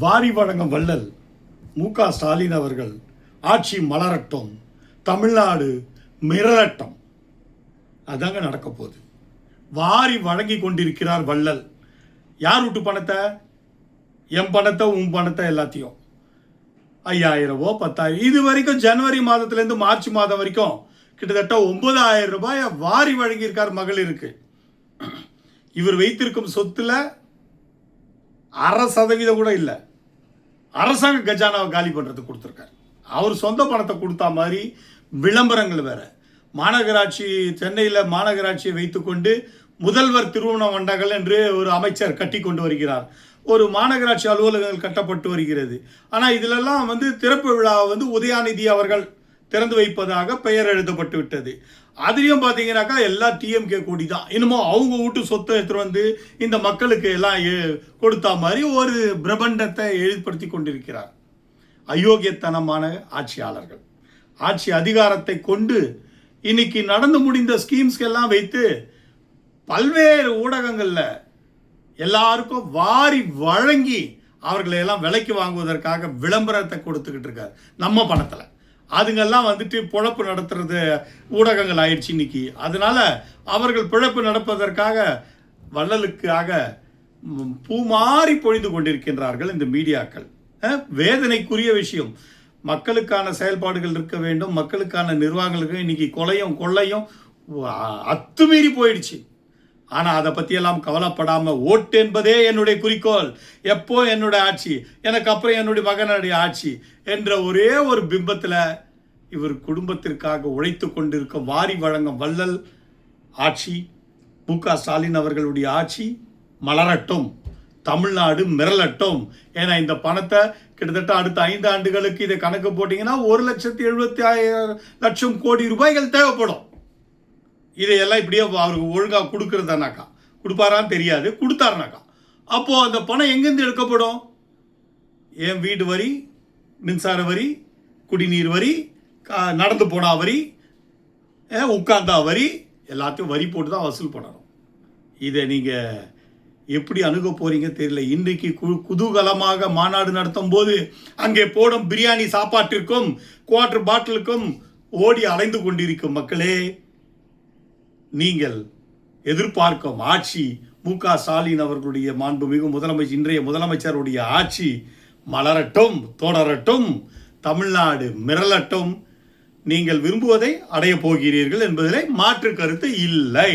வாரி வழங்கும் வள்ளல் மு.க. ஸ்டாலின் அவர்கள் ஆட்சி மலரட்டும், தமிழ்நாடு மிரளட்டும். அதாங்க நடக்க போகுது. வாரி வழங்கி கொண்டிருக்கிறார் வள்ளல். யார் விட்டு பணத்தை? என் பணத்தை, உன் பணத்தை, எல்லாத்தையும் 5000 10,000 இது வரைக்கும் ஜனவரி மாதத்திலேருந்து மார்ச் மாதம் வரைக்கும் கிட்டத்தட்ட 9,000 ரூபாயை வாரி வழங்கியிருக்கார் மகளிருக்கு. இவர் வைத்திருக்கும் சொத்துல 0.5% கூட இல்லை. அரசாங்க கஜானாவை காலி பண்ணுறதுக்கு கொடுத்துருக்காரு. அவர் சொந்த பணத்தை கொடுத்தா மாதிரி விளம்பரங்கள் வேற. மாநகராட்சி, சென்னையில் மாநகராட்சியை வைத்துக்கொண்டு முதல்வர் திருமண மண்டபங்கள் என்று ஒரு அமைச்சர் கட்டி கொண்டு வருகிறார். ஒரு மாநகராட்சி அலுவலகங்கள் கட்டப்பட்டு வருகிறது. ஆனால் இதிலெல்லாம் திறப்பு விழாவை உதயாநிதி அவர்கள் திறந்து வைப்பதாக பெயர் எழுதப்பட்டு விட்டது. அதுலேயும் பார்த்தீங்கன்னாக்கா எல்லா டிஎம்கே கூடி தான். இன்னமும் அவங்க வீட்டு சொத்தை எடுத்துகிட்டு இந்த மக்களுக்கு எல்லாம் கொடுத்தா மாதிரி ஒரு பிரபண்டத்தை ஏற்படுத்தி கொண்டிருக்கிறார். அயோக்கியத்தனமான ஆட்சியாளர்கள் ஆட்சி அதிகாரத்தை கொண்டு இன்னைக்கு நடந்து முடிந்த ஸ்கீம்ஸ்கெல்லாம் வைத்து பல்வேறு ஊடகங்களில் எல்லாருக்கும் வாரி வழங்கி அவர்களை எல்லாம் விலைக்கு வாங்குவதற்காக விளம்பரத்தை கொடுத்துக்கிட்டு இருக்காரு நம்ம பணத்தில். அதுங்கெல்லாம் பிழப்பு நடத்துறது ஊடகங்கள் ஆயிடுச்சு இன்னைக்கு. அதனால அவர்கள் பிழப்பு நடப்பதற்காக வள்ளலுக்காக பூமாறி பொழிந்து கொண்டிருக்கின்றார்கள் இந்த மீடியாக்கள். வேதனைக்குரிய விஷயம். மக்களுக்கான செயல்பாடுகள் இருக்க வேண்டும், மக்களுக்கான நிர்வாகங்களுக்கு இன்னைக்கு கொலையும் கொள்ளையும் அத்துமீறி போயிடுச்சு. ஆனால் அதை பற்றியெல்லாம் கவலைப்படாமல் ஓட்டு என்பதே என்னுடைய குறிக்கோள், எப்போ என்னுடைய ஆட்சி, எனக்கு அப்புறம் என்னுடைய மகனுடைய ஆட்சி என்ற ஒரே ஒரு பிம்பத்தில் இவர் குடும்பத்திற்காக உழைத்து கொண்டிருக்கும் வாரி வழங்கும் வள்ளல் ஆட்சி, மு.க. ஸ்டாலின் அவர்களுடைய ஆட்சி மலரட்டும், தமிழ்நாடு மிரளட்டும். ஏன்னா இந்த பணத்தை கிட்டத்தட்ட அடுத்த 5 ஆண்டுகளுக்கு இதை கணக்கு போட்டிங்கன்னா 1,75,00,000 கோடி ரூபாய்கள் தேவைப்படும். இதையெல்லாம் இப்படியே அவருக்கு ஒழுங்காக கொடுக்குறதானாக்கா, கொடுப்பாரான்னு தெரியாது, கொடுத்தாருனாக்கா அப்போது அந்த பணம் எங்கேருந்து எடுக்கப்படும்? என் வீடு வரி, மின்சார வரி, குடிநீர் வரி, நடந்து போனா வரி, உட்கார்ந்தா வரி, எல்லாத்தையும் வரி போட்டு தான் வசூல் பண்ணணும். இதை நீங்கள் எப்படி அணுக போறீங்க தெரியல. இன்றைக்கு குதூகலமாக மாநாடு நடத்தும் போது அங்கே போடும் பிரியாணி சாப்பாட்டிற்கும் குவார்டர் பாட்டிலுக்கும் ஓடி அலைந்து கொண்டிருக்கும் மக்களே, நீங்கள் எதிர்பார்க்கும் ஆட்சி மு.க. ஸ்டாலின் அவர்களுடைய மாண்புமிகு முதலமைச்சர், இன்றைய முதலமைச்சருடைய ஆட்சி மலரட்டும், தொடரட்டும், தமிழ்நாடு மிரளட்டும். நீங்கள் விரும்புவதை அடைய போகிறீர்கள் என்பதிலே மாற்று கருத்து இல்லை.